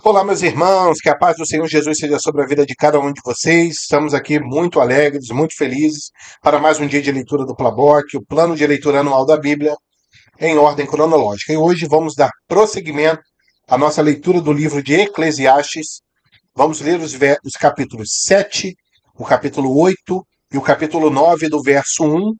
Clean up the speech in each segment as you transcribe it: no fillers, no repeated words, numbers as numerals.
Olá, meus irmãos, que a paz do Senhor Jesus seja sobre a vida de cada um de vocês. Estamos aqui muito alegres, muito felizes para mais um dia de leitura do Plaboc, o plano de leitura anual da Bíblia, em ordem cronológica. E hoje vamos dar prosseguimento à nossa leitura do livro de Eclesiastes. Vamos ler os capítulos 7, o capítulo 8 e o capítulo 9, do verso 1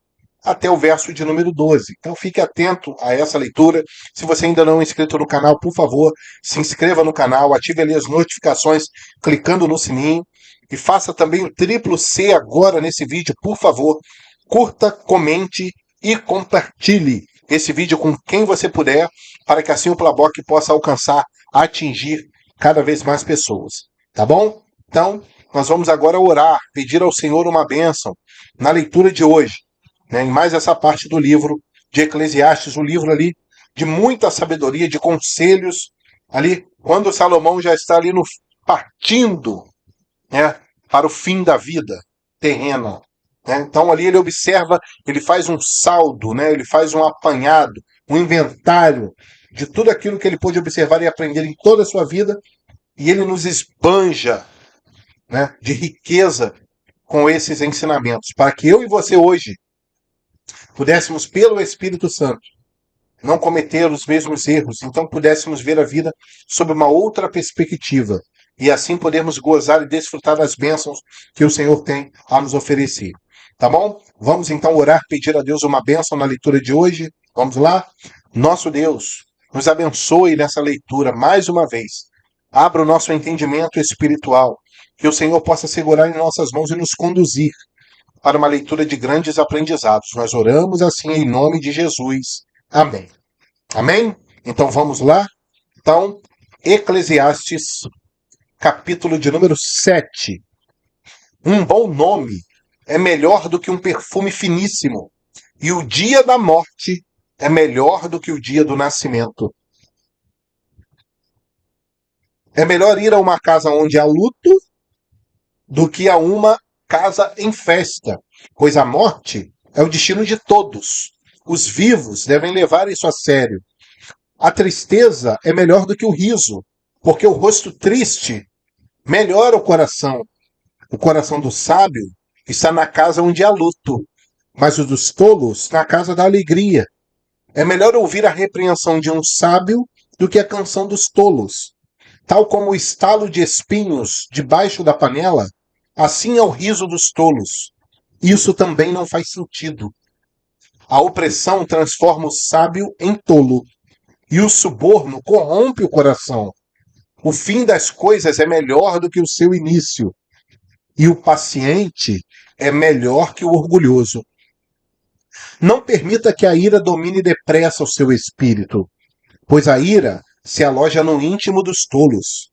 até o verso de número 12. Então fique atento a essa leitura. Se você ainda não é inscrito no canal, por favor, se inscreva no canal, ative ali as notificações clicando no sininho e faça também o triplo C agora nesse vídeo, por favor. Curta, comente e compartilhe esse vídeo com quem você puder, para que assim o Plaboc possa alcançar, atingir cada vez mais pessoas. Tá bom? Então, nós vamos agora orar, pedir ao Senhor uma bênção na leitura de hoje, né, em mais essa parte do livro de Eclesiastes, um livro ali de muita sabedoria, de conselhos, ali quando Salomão já está ali no partindo, né, para o fim da vida terrena. Né? Então ali ele observa, ele faz um saldo, né, ele faz um apanhado, um inventário de tudo aquilo que ele pôde observar e aprender em toda a sua vida, e ele nos esbanja, né, de riqueza com esses ensinamentos, para que eu e você hoje pudéssemos, pelo Espírito Santo, não cometer os mesmos erros, então pudéssemos ver a vida sob uma outra perspectiva e assim podermos gozar e desfrutar das bênçãos que o Senhor tem a nos oferecer. Tá bom? Vamos então orar, pedir a Deus uma bênção na leitura de hoje. Vamos lá? Nosso Deus, nos abençoe nessa leitura mais uma vez. Abra o nosso entendimento espiritual, que o Senhor possa segurar em nossas mãos e nos conduzir para uma leitura de grandes aprendizados. Nós oramos assim em nome de Jesus. Amém. Amém? Então vamos lá? Então, Eclesiastes, capítulo de número 7. Um bom nome é melhor do que um perfume finíssimo, e o dia da morte é melhor do que o dia do nascimento. É melhor ir a uma casa onde há luto do que a uma casa em festa, pois a morte é o destino de todos. Os vivos devem levar isso a sério. A tristeza é melhor do que o riso, porque o rosto triste melhora o coração. O coração do sábio está na casa onde há luto, mas o dos tolos na casa da alegria. É melhor ouvir a repreensão de um sábio do que a canção dos tolos. Tal como o estalo de espinhos debaixo da panela, assim é o riso dos tolos. Isso também não faz sentido. A opressão transforma o sábio em tolo, e o suborno corrompe o coração. O fim das coisas é melhor do que o seu início, e o paciente é melhor que o orgulhoso. Não permita que a ira domine depressa o seu espírito, pois a ira se aloja no íntimo dos tolos.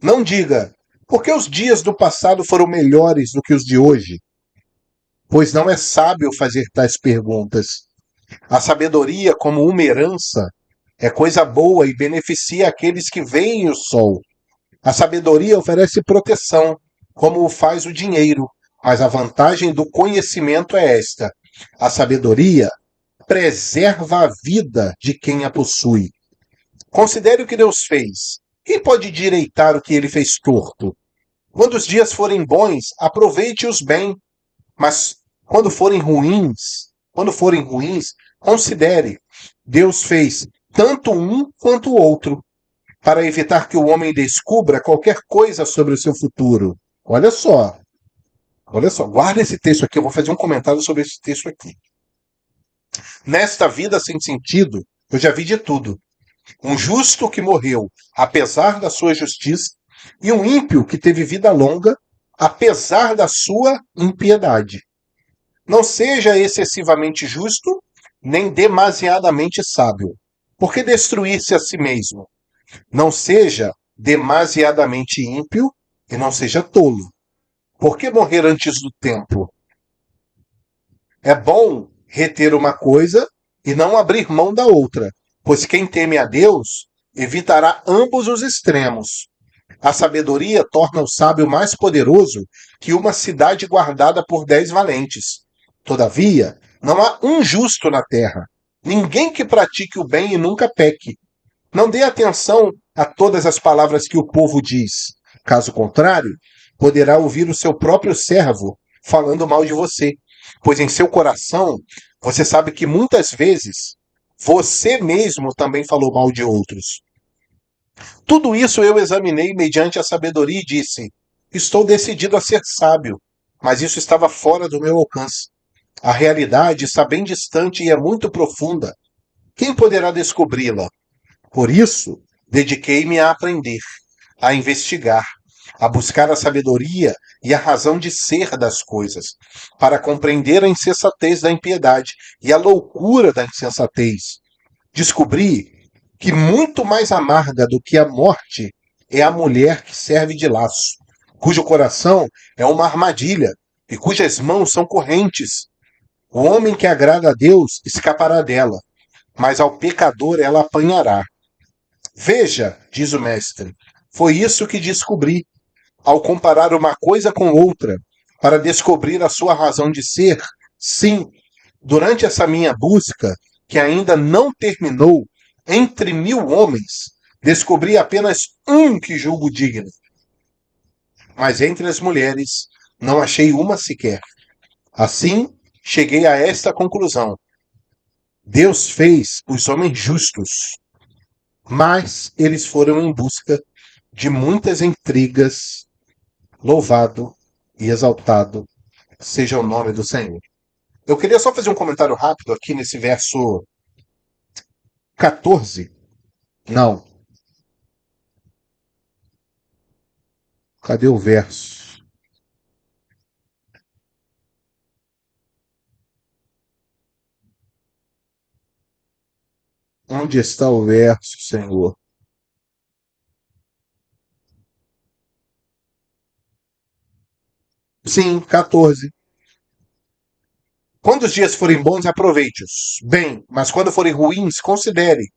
Não diga, porque os dias do passado foram melhores do que os de hoje, pois não é sábio fazer tais perguntas. A sabedoria, como uma herança, é coisa boa e beneficia aqueles que veem o sol. A sabedoria oferece proteção, como o faz o dinheiro, mas a vantagem do conhecimento é esta: a sabedoria preserva a vida de quem a possui. Considere o que Deus fez. Quem pode direitar o que ele fez torto? Quando os dias forem bons, aproveite-os bem, mas quando forem ruins, considere. Deus fez tanto um quanto o outro, para evitar que o homem descubra qualquer coisa sobre o seu futuro. Olha só, guarda esse texto aqui, eu vou fazer um comentário sobre esse texto aqui. Nesta vida sem sentido, eu já vi de tudo. Um justo que morreu, apesar da sua justiça, e um ímpio que teve vida longa, apesar da sua impiedade. Não seja excessivamente justo, nem demasiadamente sábio. Por que destruir-se a si mesmo? Não seja demasiadamente ímpio e não seja tolo. Por que morrer antes do tempo? É bom reter uma coisa e não abrir mão da outra, pois quem teme a Deus evitará ambos os extremos. A sabedoria torna o sábio mais poderoso que uma cidade guardada por 10 valentes. Todavia, não há um justo na terra, ninguém que pratique o bem e nunca peque. Não dê atenção a todas as palavras que o povo diz. Caso contrário, poderá ouvir o seu próprio servo falando mal de você, pois em seu coração você sabe que muitas vezes você mesmo também falou mal de outros. Tudo isso eu examinei mediante a sabedoria e disse: estou decidido a ser sábio, mas isso estava fora do meu alcance. A realidade está bem distante e é muito profunda. Quem poderá descobri-la? Por isso, dediquei-me a aprender, a investigar, a buscar a sabedoria e a razão de ser das coisas, para compreender a insensatez da impiedade e a loucura da insensatez. Descobri que muito mais amarga do que a morte é a mulher que serve de laço, cujo coração é uma armadilha e cujas mãos são correntes. O homem que agrada a Deus escapará dela, mas ao pecador ela apanhará. Veja, diz o mestre, foi isso que descobri ao comparar uma coisa com outra, para descobrir a sua razão de ser. Sim, durante essa minha busca, que ainda não terminou, entre 1000 homens, descobri apenas um que julgo digno. Mas entre as mulheres, não achei uma sequer. Assim, cheguei a esta conclusão. Deus fez os homens justos, mas eles foram em busca de muitas intrigas. Louvado e exaltado seja o nome do Senhor. Eu queria só fazer um comentário rápido aqui nesse verso 14. Não. Cadê o verso? Onde está o verso, Senhor? Sim, 14. Quando os dias forem bons, aproveite-os. Bem, mas quando forem ruins, considere.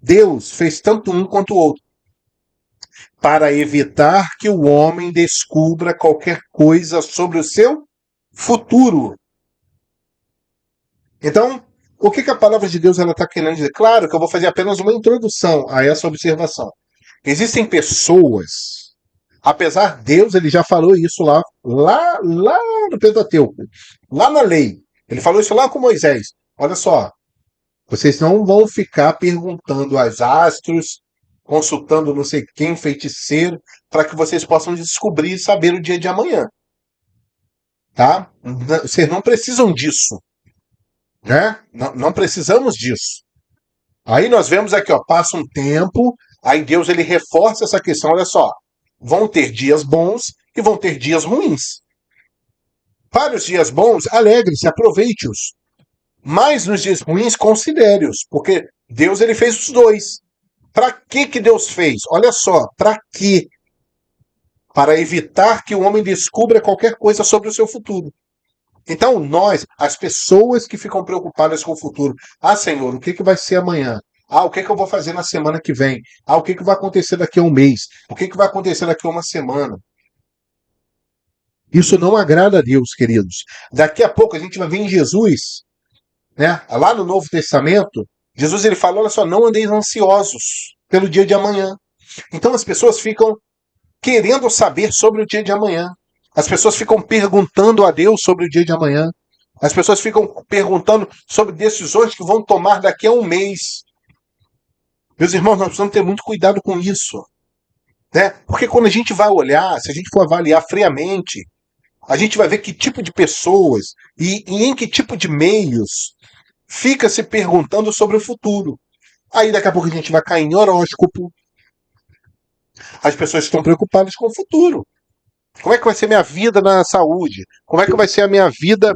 Deus fez tanto um quanto o outro, para evitar que o homem descubra qualquer coisa sobre o seu futuro. Então, o que a palavra de Deus está querendo dizer? Claro que eu vou fazer apenas uma introdução a essa observação. Existem pessoas, apesar de Deus, ele já falou isso lá no Pentateuco, lá na lei. Ele falou isso lá com Moisés. Olha só, vocês não vão ficar perguntando aos astros, consultando não sei quem, feiticeiro, para que vocês possam descobrir e saber o dia de amanhã. Tá? Vocês não precisam disso. Né? Não precisamos disso. Aí nós vemos aqui, ó, passa um tempo, aí Deus ele reforça essa questão, olha só, vão ter dias bons e vão ter dias ruins. Para os dias bons, alegre-se, aproveite-os. Mas nos dias ruins, considere-os, porque Deus ele fez os dois. Para que Deus fez? Olha só, para quê? Para evitar que o homem descubra qualquer coisa sobre o seu futuro. Então, nós, as pessoas que ficam preocupadas com o futuro, Senhor, o que vai ser amanhã? O que eu vou fazer na semana que vem? O que vai acontecer daqui a um mês? O que vai acontecer daqui a uma semana? Isso não agrada a Deus, queridos. Daqui a pouco a gente vai ver em Jesus, né? Lá no Novo Testamento, Jesus ele fala, olha só, não andeis ansiosos pelo dia de amanhã. Então as pessoas ficam querendo saber sobre o dia de amanhã. As pessoas ficam perguntando a Deus sobre o dia de amanhã. As pessoas ficam perguntando sobre decisões que vão tomar daqui a um mês. Meus irmãos, nós precisamos ter muito cuidado com isso. Né? Porque quando a gente vai olhar, se a gente for avaliar friamente, a gente vai ver que tipo de pessoas e em que tipo de meios fica se perguntando sobre o futuro. Aí daqui a pouco a gente vai cair em horóscopo. As pessoas estão preocupadas com o futuro. Como é que vai ser minha vida na saúde? Como é que vai ser a minha vida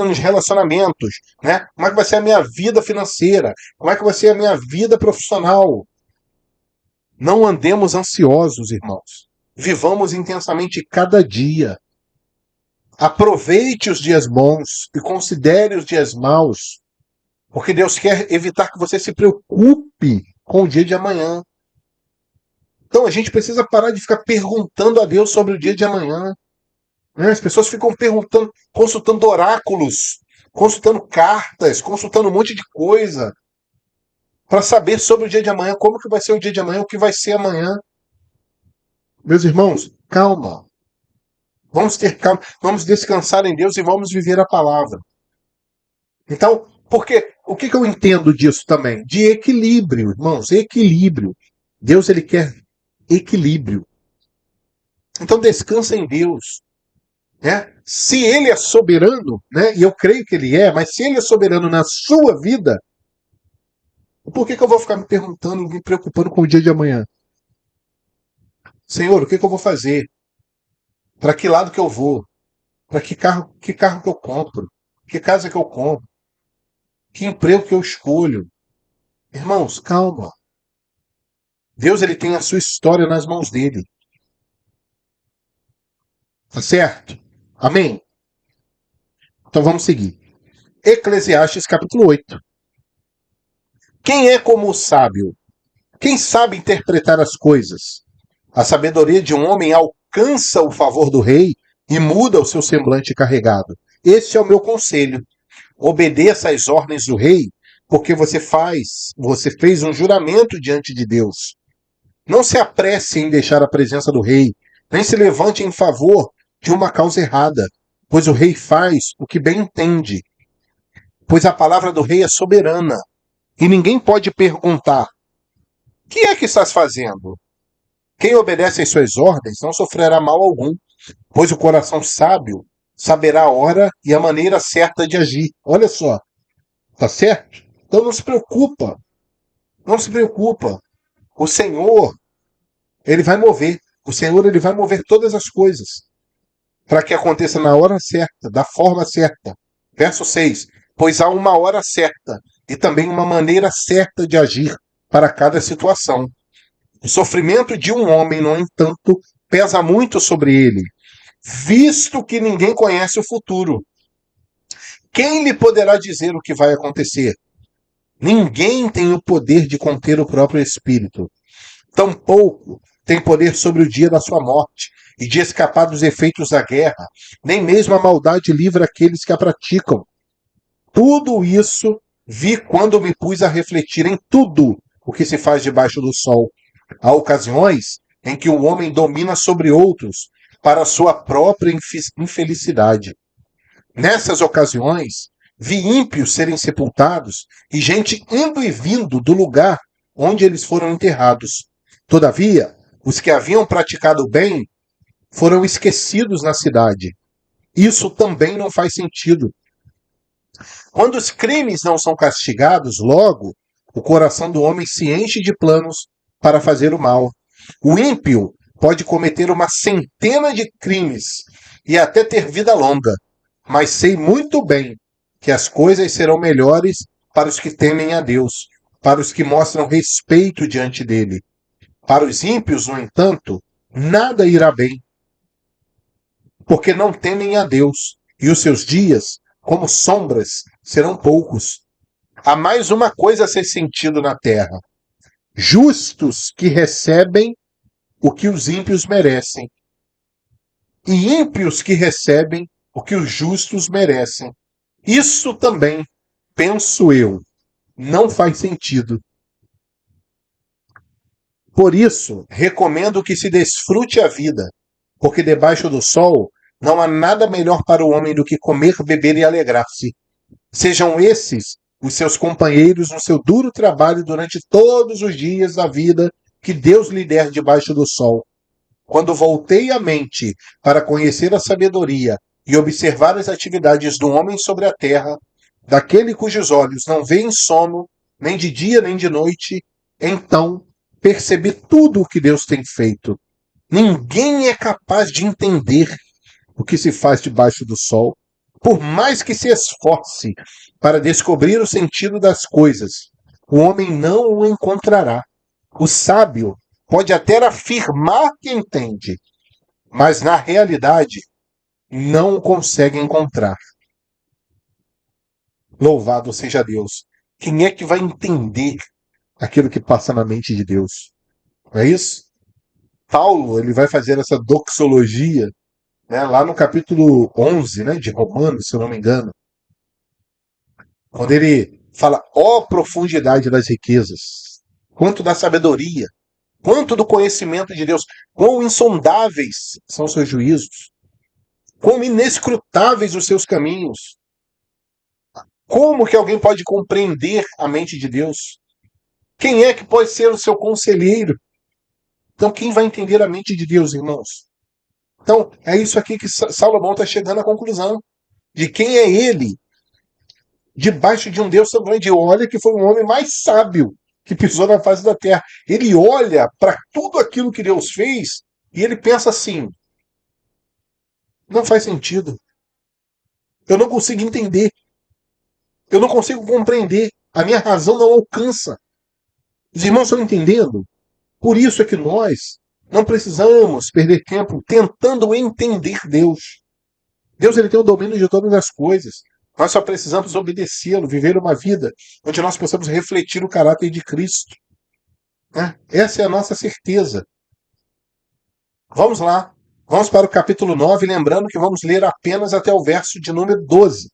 nos relacionamentos? Né? Como é que vai ser a minha vida financeira? Como é que vai ser a minha vida profissional? Não andemos ansiosos, irmãos. Vivamos intensamente cada dia. Aproveite os dias bons e considere os dias maus, porque Deus quer evitar que você se preocupe com o dia de amanhã. Então a gente precisa parar de ficar perguntando a Deus sobre o dia de amanhã. Né? As pessoas ficam perguntando, consultando oráculos, consultando cartas, consultando um monte de coisa. para saber sobre o dia de amanhã, como que vai ser o dia de amanhã, o que vai ser amanhã. Meus irmãos, calma. Vamos ter calma, vamos descansar em Deus e vamos viver a palavra. Então, porque o que eu entendo disso também? De equilíbrio, irmãos, equilíbrio. Deus, ele quer equilíbrio. Então, descansa em Deus. Né? Se ele é soberano, né? E eu creio que ele é, mas se ele é soberano na sua vida, por que eu vou ficar me perguntando e me preocupando com o dia de amanhã? Senhor, o que eu vou fazer? Para que lado que eu vou? Para que carro que eu compro? Que casa que eu compro? Que emprego que eu escolho? Irmãos, calma. Deus, ele tem a sua história nas mãos dele. Tá certo? Amém? Então vamos seguir. Eclesiastes capítulo 8. Quem é como o sábio? Quem sabe interpretar as coisas? A sabedoria de um homem alcança o favor do rei e muda o seu semblante carregado. Este é o meu conselho. Obedeça às ordens do rei, porque você fez um juramento diante de Deus. Não se apresse em deixar a presença do rei, nem se levante em favor de uma causa errada, pois o rei faz o que bem entende. Pois a palavra do rei é soberana, e ninguém pode perguntar: o que é que estás fazendo? Quem obedece às suas ordens não sofrerá mal algum, pois o coração sábio saberá a hora e a maneira certa de agir. Olha só, tá certo? Então não se preocupa, não se preocupa. O Senhor, ele vai mover. O Senhor, ele vai mover todas as coisas para que aconteça na hora certa, da forma certa. Verso 6. Pois há uma hora certa e também uma maneira certa de agir para cada situação. O sofrimento de um homem, no entanto, pesa muito sobre ele, visto que ninguém conhece o futuro. Quem lhe poderá dizer o que vai acontecer? Ninguém tem o poder de conter o próprio espírito. Tampouco tem poder sobre o dia da sua morte e de escapar dos efeitos da guerra. Nem mesmo a maldade livra aqueles que a praticam. Tudo isso vi quando me pus a refletir em tudo o que se faz debaixo do sol. Há ocasiões em que o homem domina sobre outros para sua própria infelicidade. Nessas ocasiões, vi ímpios serem sepultados e gente indo e vindo do lugar onde eles foram enterrados. Todavia, os que haviam praticado o bem foram esquecidos na cidade. Isso também não faz sentido. Quando os crimes não são castigados, logo, o coração do homem se enche de planos para fazer o mal. O ímpio pode cometer uma centena de crimes e até ter vida longa, mas sei muito bem que as coisas serão melhores para os que temem a Deus, para os que mostram respeito diante dele. Para os ímpios, no entanto, nada irá bem, porque não temem a Deus, e os seus dias, como sombras, serão poucos. Há mais uma coisa a ser sentido na terra: justos que recebem o que os ímpios merecem, e ímpios que recebem o que os justos merecem. Isso também, penso eu, não faz sentido. Por isso, recomendo que se desfrute a vida, porque debaixo do sol não há nada melhor para o homem do que comer, beber e alegrar-se. Sejam esses os seus companheiros no seu duro trabalho durante todos os dias da vida que Deus lhe der debaixo do sol. Quando voltei a mente para conhecer a sabedoria e observar as atividades do homem sobre a terra, daquele cujos olhos não veem sono, nem de dia nem de noite, então percebi tudo o que Deus tem feito. Ninguém é capaz de entender o que se faz debaixo do sol, por mais que se esforce para descobrir o sentido das coisas. O homem não o encontrará. O sábio pode até afirmar que entende, mas na realidade não o consegue encontrar. Louvado seja Deus. Quem é que vai entender aquilo que passa na mente de Deus? Não é isso? Paulo, ele vai fazer essa doxologia, né, lá no capítulo 11, né, de Romanos, se eu não me engano, quando ele Fala, ó profundidade das riquezas, quanto da sabedoria, quanto do conhecimento de Deus, quão insondáveis são os seus juízos, quão inescrutáveis os seus caminhos. Como que alguém pode compreender a mente de Deus? Quem é que pode ser o seu conselheiro? Então, quem vai entender a mente de Deus, irmãos? Então, é isso aqui que Salomão está chegando à conclusão. De quem é ele? Debaixo de um Deus tão grande. Olha que foi o homem mais sábio que pisou na face da terra. Ele olha para tudo aquilo que Deus fez e ele pensa assim: não faz sentido. Eu não consigo entender. Eu não consigo compreender. A minha razão não alcança. Os irmãos estão entendendo? Por isso é que nós não precisamos perder tempo tentando entender Deus. Deus ele tem o domínio de todas as coisas. Nós só precisamos obedecê-lo, viver uma vida onde nós possamos refletir o caráter de Cristo. Essa é a nossa certeza. Vamos lá. Vamos para o capítulo 9, lembrando que vamos ler apenas até o verso de número 12.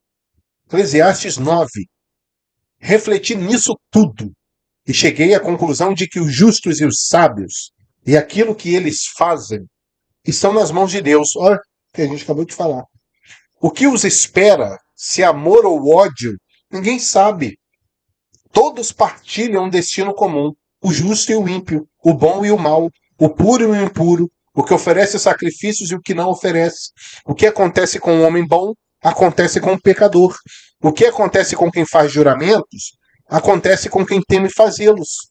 Eclesiastes 9. Refleti nisso tudo e cheguei à conclusão de que os justos e os sábios e aquilo que eles fazem estão nas mãos de Deus. Olha o que a gente acabou de falar. O que os espera, se amor ou ódio, ninguém sabe. Todos partilham um destino comum, o justo e o ímpio, o bom e o mau, o puro e o impuro, o que oferece sacrifícios e o que não oferece. O que acontece com o homem bom, acontece com o pecador. O que acontece com quem faz juramentos, acontece com quem teme fazê-los.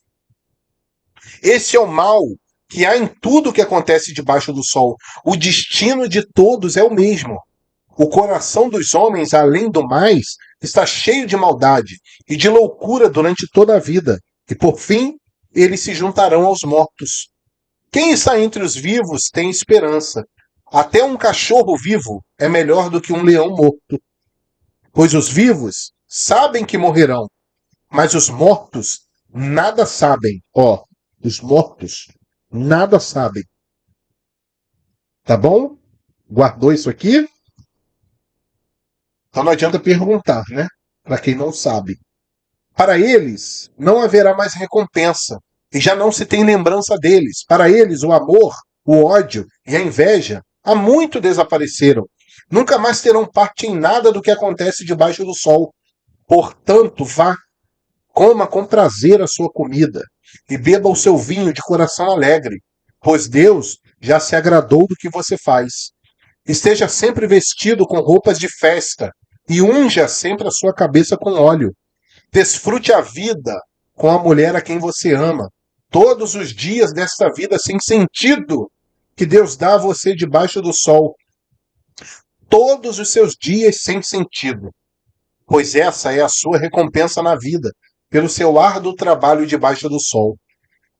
Esse é o mal que há em tudo que acontece debaixo do sol. O destino de todos é o mesmo. O coração dos homens, além do mais, está cheio de maldade e de loucura durante toda a vida. E por fim, eles se juntarão aos mortos. Quem está entre os vivos tem esperança. Até um cachorro vivo é melhor do que um leão morto. Pois os vivos sabem que morrerão, mas os mortos nada sabem. Os mortos nada sabem. Tá bom? Guardou isso aqui? Então não adianta perguntar, né? Para quem não sabe. Para eles não haverá mais recompensa, e já não se tem lembrança deles. Para eles, o amor, o ódio e a inveja há muito desapareceram. Nunca mais terão parte em nada do que acontece debaixo do sol. Portanto, vá, coma com prazer a sua comida e beba o seu vinho de coração alegre, pois Deus já se agradou do que você faz. Esteja sempre vestido com roupas de festa e unja sempre a sua cabeça com óleo. Desfrute a vida com a mulher a quem você ama. Todos os dias desta vida sem sentido que Deus dá a você debaixo do sol. Todos os seus dias sem sentido. Pois essa é a sua recompensa na vida, pelo seu árduo trabalho debaixo do sol.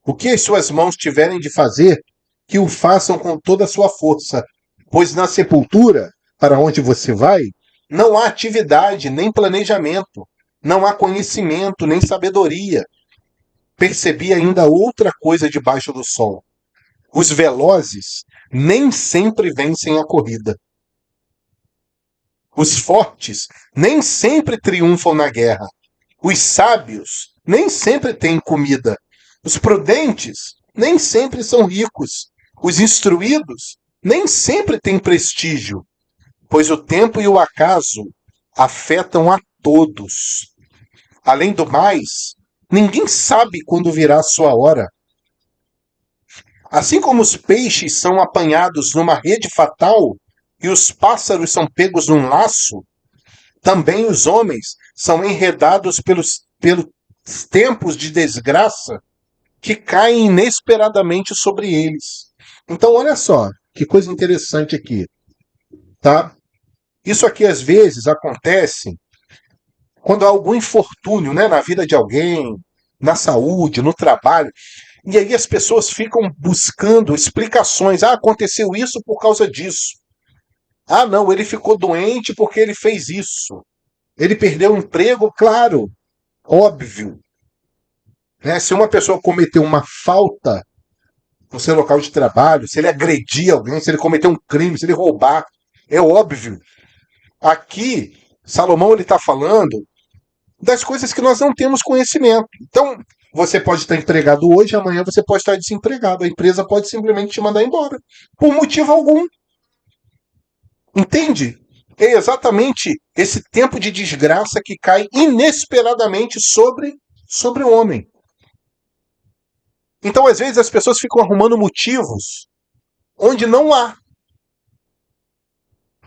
O que as suas mãos tiverem de fazer, que o façam com toda a sua força, pois na sepultura, para onde você vai, não há atividade nem planejamento, não há conhecimento nem sabedoria. Percebi ainda outra coisa debaixo do sol. Os velozes nem sempre vencem a corrida. Os fortes nem sempre triunfam na guerra. Os sábios nem sempre têm comida. Os prudentes nem sempre são ricos. Os instruídos nem sempre têm prestígio, pois o tempo e o acaso afetam a todos. Além do mais, ninguém sabe quando virá a sua hora. Assim como os peixes são apanhados numa rede fatal e os pássaros são pegos num laço, também os homens são enredados pelos tempos de desgraça que caem inesperadamente sobre eles. Então, olha só, que coisa interessante aqui, tá? Isso aqui às vezes acontece quando há algum infortúnio, né, na vida de alguém, na saúde, no trabalho, e aí as pessoas ficam buscando explicações. Ah, aconteceu isso por causa disso. Ah, não, ele ficou doente porque ele fez isso. Ele perdeu o emprego, claro, óbvio. Né? Se uma pessoa cometeu uma falta no seu local de trabalho, se ele agredir alguém, se ele cometer um crime, se ele roubar, é óbvio. Aqui, Salomão está falando das coisas que nós não temos conhecimento. Então, você pode estar empregado hoje, amanhã você pode estar desempregado. A empresa pode simplesmente te mandar embora, por motivo algum. Entende? É exatamente esse tempo de desgraça que cai inesperadamente sobre o homem. Então, às vezes, as pessoas ficam arrumando motivos onde não há.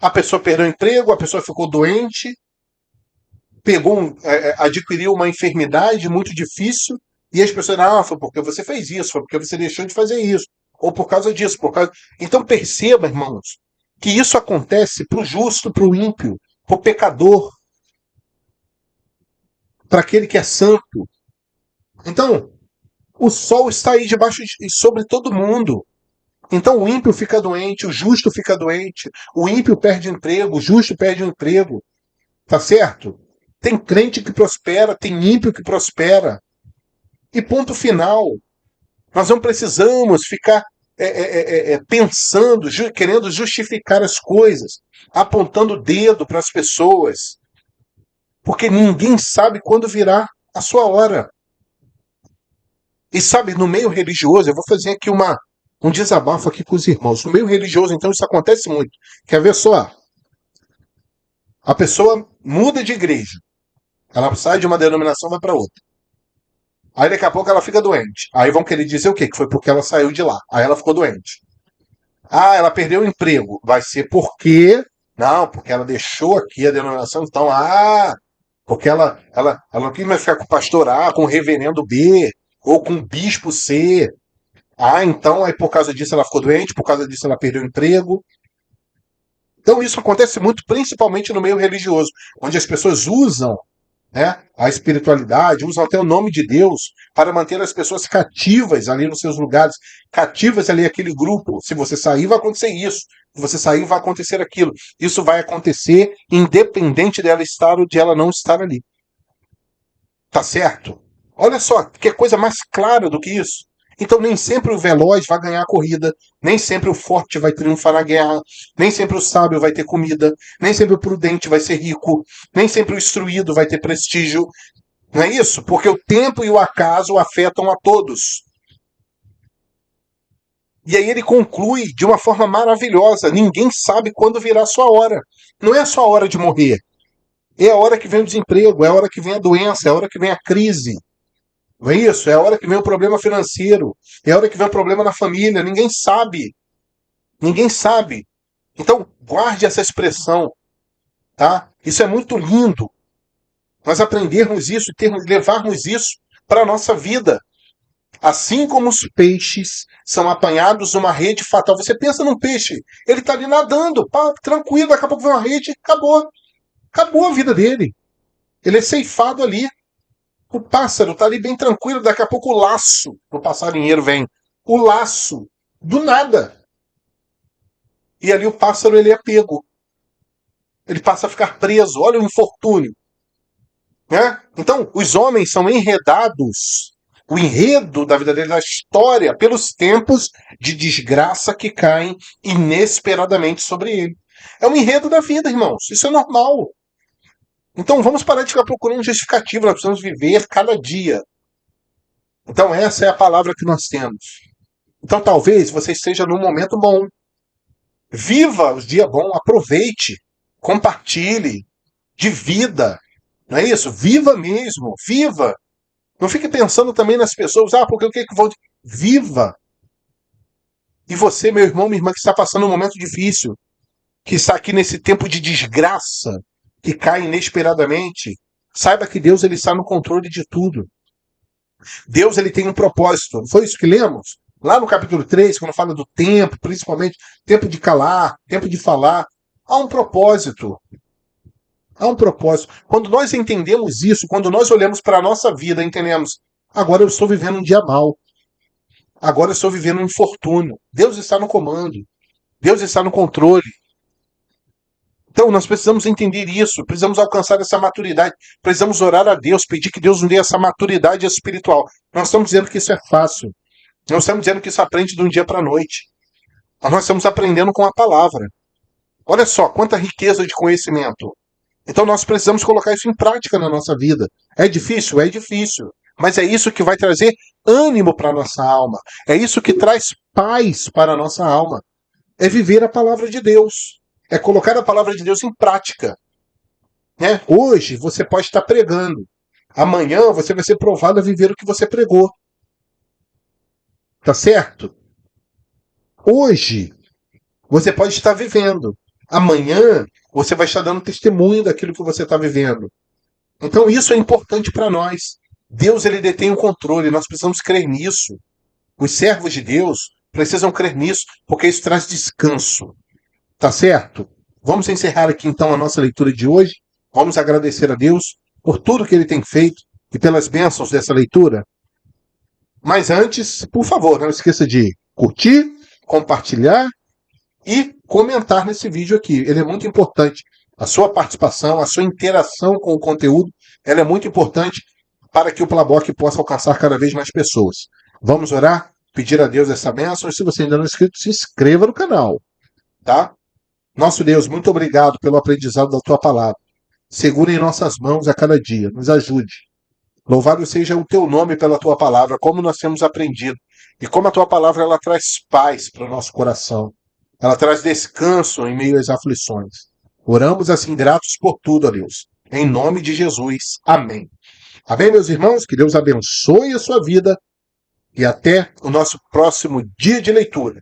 A pessoa perdeu o emprego, a pessoa ficou doente, adquiriu uma enfermidade muito difícil, e as pessoas, foi porque você fez isso, foi porque você deixou de fazer isso, ou por causa disso, por causa. Então perceba, irmãos, que isso acontece para o justo, para o ímpio, para o pecador, para aquele que é santo. Então, o sol está aí debaixo e sobre todo mundo. Então o ímpio fica doente, o justo fica doente, o ímpio perde emprego, o justo perde o emprego. Tá certo? Tem crente que prospera, tem ímpio que prospera. E ponto final. Nós não precisamos ficar pensando, querendo justificar as coisas, apontando o dedo para as pessoas. Porque ninguém sabe quando virá a sua hora. E sabe, no meio religioso, eu vou fazer aqui um desabafo aqui com os irmãos. No meio religioso, então, isso acontece muito. Quer ver só? A pessoa muda de igreja. Ela sai de uma denominação e vai para outra. Aí daqui a pouco ela fica doente. Aí vão querer dizer o quê? Que foi porque ela saiu de lá. Aí ela ficou doente. Ah, ela perdeu o emprego. Vai ser porque. Não, porque ela deixou aqui a denominação. Então, porque ela não quis mais ficar com o pastor A, com o reverendo B, ou com o bispo C. Então, aí por causa disso ela ficou doente, por causa disso ela perdeu o emprego. Então, isso acontece muito, principalmente no meio religioso, onde as pessoas usam, né, a espiritualidade, usam até o nome de Deus para manter as pessoas cativas ali nos seus lugares, cativas ali aquele grupo. Se você sair, vai acontecer isso. Se você sair, vai acontecer aquilo. Isso vai acontecer independente dela estar ou de ela não estar ali. Tá certo? Olha só, que coisa mais clara do que isso. Então nem sempre o veloz vai ganhar a corrida, nem sempre o forte vai triunfar na guerra, nem sempre o sábio vai ter comida, nem sempre o prudente vai ser rico, nem sempre o instruído vai ter prestígio. Não é isso? Porque o tempo e o acaso afetam a todos. E aí ele conclui de uma forma maravilhosa: ninguém sabe quando virá a sua hora. Não é a sua hora de morrer. É a hora que vem o desemprego, é a hora que vem a doença, é a hora que vem a crise. Não é isso? É a hora que vem o problema financeiro, é a hora que vem o problema na família. Ninguém sabe. Ninguém sabe. Então, guarde essa expressão, tá? Isso é muito lindo. Nós aprendermos isso e levarmos isso para a nossa vida. Assim como os peixes são apanhados numa rede fatal. Você pensa num peixe, ele está ali nadando, tranquilo, daqui a pouco vem uma rede, acabou. Acabou a vida dele. Ele é ceifado ali. O pássaro está ali bem tranquilo, daqui a pouco o laço do passarinheiro vem. O laço, do nada. E ali o pássaro ele é pego. Ele passa a ficar preso. Olha o infortúnio. Né? Então, os homens são enredados, o enredo da vida deles, da história, pelos tempos de desgraça que caem inesperadamente sobre ele. É um enredo da vida, irmãos. Isso é normal. Então vamos parar de ficar procurando justificativa, nós precisamos viver cada dia. Então essa é a palavra que nós temos. Então talvez você esteja num momento bom. Viva os dias bons, aproveite, compartilhe, divida. Não é isso? Viva mesmo, viva. Não fique pensando também nas pessoas, porque o que vão. Viva. E você, meu irmão, minha irmã, que está passando um momento difícil, que está aqui nesse tempo de desgraça, que cai inesperadamente, saiba que Deus ele está no controle de tudo. Deus ele tem um propósito. Não foi isso que lemos? Lá no capítulo 3, quando fala do tempo, principalmente tempo de calar, tempo de falar, há um propósito. Há um propósito. Quando nós entendemos isso, quando nós olhamos para a nossa vida, entendemos, agora eu estou vivendo um dia mau. Agora eu estou vivendo um infortúnio. Deus está no comando. Deus está no controle. Então nós precisamos entender isso, precisamos alcançar essa maturidade, precisamos orar a Deus, pedir que Deus nos dê essa maturidade espiritual. Nós estamos dizendo que isso é fácil. Nós estamos dizendo que isso aprende de um dia para a noite. Mas nós estamos aprendendo com a palavra. Olha só, quanta riqueza de conhecimento. Então nós precisamos colocar isso em prática na nossa vida. É difícil? É difícil. Mas é isso que vai trazer ânimo para a nossa alma. É isso que traz paz para a nossa alma. É viver a palavra de Deus. É colocar a palavra de Deus em prática. Né? Hoje você pode estar pregando. Amanhã você vai ser provado a viver o que você pregou. Tá certo? Hoje você pode estar vivendo. Amanhã você vai estar dando testemunho daquilo que você está vivendo. Então isso é importante para nós. Deus ele detém o controle, nós precisamos crer nisso. Os servos de Deus precisam crer nisso, porque isso traz descanso. Tá certo? Vamos encerrar aqui então a nossa leitura de hoje. Vamos agradecer a Deus por tudo que ele tem feito e pelas bênçãos dessa leitura. Mas antes, por favor, não esqueça de curtir, compartilhar e comentar nesse vídeo aqui. Ele é muito importante. A sua participação, a sua interação com o conteúdo, ela é muito importante para que o Plaboc possa alcançar cada vez mais pessoas. Vamos orar, pedir a Deus essa bênção. E se você ainda não é inscrito, se inscreva no canal. Tá? Nosso Deus, muito obrigado pelo aprendizado da tua palavra. Segura em nossas mãos a cada dia. Nos ajude. Louvado seja o teu nome pela tua palavra, como nós temos aprendido. E como a tua palavra ela traz paz para o nosso coração. Ela traz descanso em meio às aflições. Oramos assim gratos por tudo, ó Deus. Em nome de Jesus. Amém. Amém, meus irmãos? Que Deus abençoe a sua vida e até o nosso próximo dia de leitura.